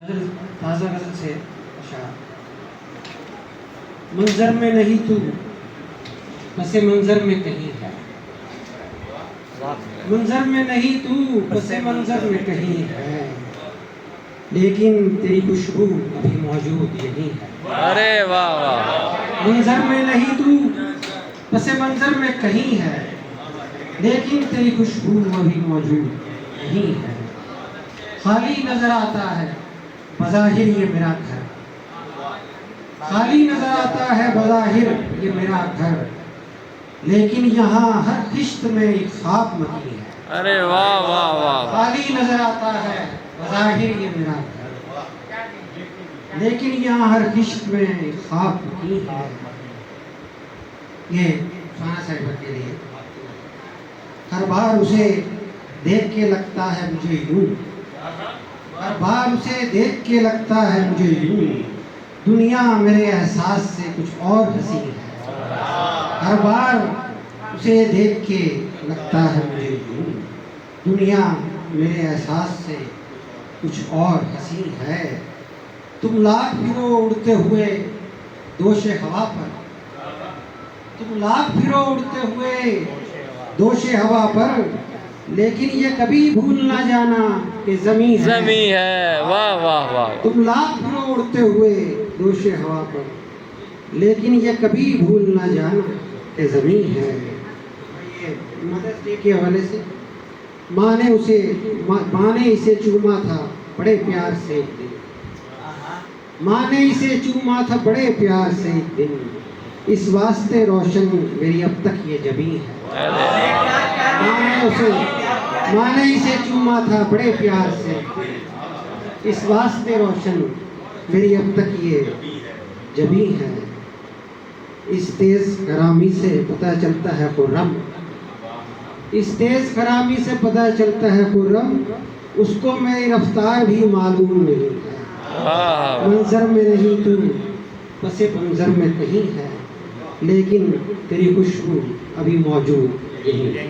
تازہ غزل سے اشعار۔ منظر میں نہیں تو پس منظر میں کہیں ہے، منظر میں نہیں تو پس منظر میں کہیں ہے، لیکن تیری خوشبو ابھی موجود یہی ہے۔ ارے واہ واہ، منظر میں نہیں تو پس منظر میں کہیں ہے، لیکن تیری خوشبو ابھی موجود یہی ہے۔ خالی نظر آتا ہے بظاہر یہ میرا گھر، خالی نظر آتا ہے بظاہر یہ میرا گھر، لیکن یہاں ہر خشت میں ایک خواب مکی ہے۔ ارے واہ واہ واہ، خالی نظر آتا ہے بظاہر یہ میرا گھر، لیکن یہاں ہر خشت میں ایک خواب مکی ہے۔ یہ سونا صاحبہ کے لیے۔ ہر بار اسے دیکھ کے لگتا ہے مجھے یوں، ہر بار اسے دیکھ کے لگتا ہے مجھے یوں، دنیا میرے احساس سے کچھ اور ہنسی ہے۔ ہر بار اسے دیکھ کے لگتا ہے مجھے یوں، دنیا میرے احساس سے کچھ اور ہنسی ہے۔ تم لاکھ پھرو اڑتے ہوئے دوش ہوا پر، تم لاکھ پھرو اڑتے ہوئے دوش ہوا پر، لیکن یہ کبھی بھول نہ جانا کہ زمیں ہے۔ زمیں ہے، واہ واہ واہ، تم لاکھ پھرو اڑتے ہوئے دوش ہوا پر، لیکن یہ کبھی بھول نہ جانا کہ زمیں ہے۔ یہ مدرس ڈے کے حوالے سے ماں نے اسے چوما تھا بڑے پیار سے ایک دن، ماں نے اسے چوما تھا بڑے پیار سے ایک دن، اس واسطے روشن میری اب تک یہ جبیں ہے۔ ماں نے اسے چوما تھا بڑے پیار سے، اس واسطے روشن میری اب تک یہ جبیں ہے۔ اس تیز خرامی سے پتہ چلتا ہے خرم، اس تیز خرامی سے پتہ چلتا ہے خرم، اس کو میری رفتار بھی معلوم نہیں ہے۔ منظر میں نہیں تو پس منظر میں کہیں ہے، لیکن تیری خوشبو ابھی موجود یہی ہے۔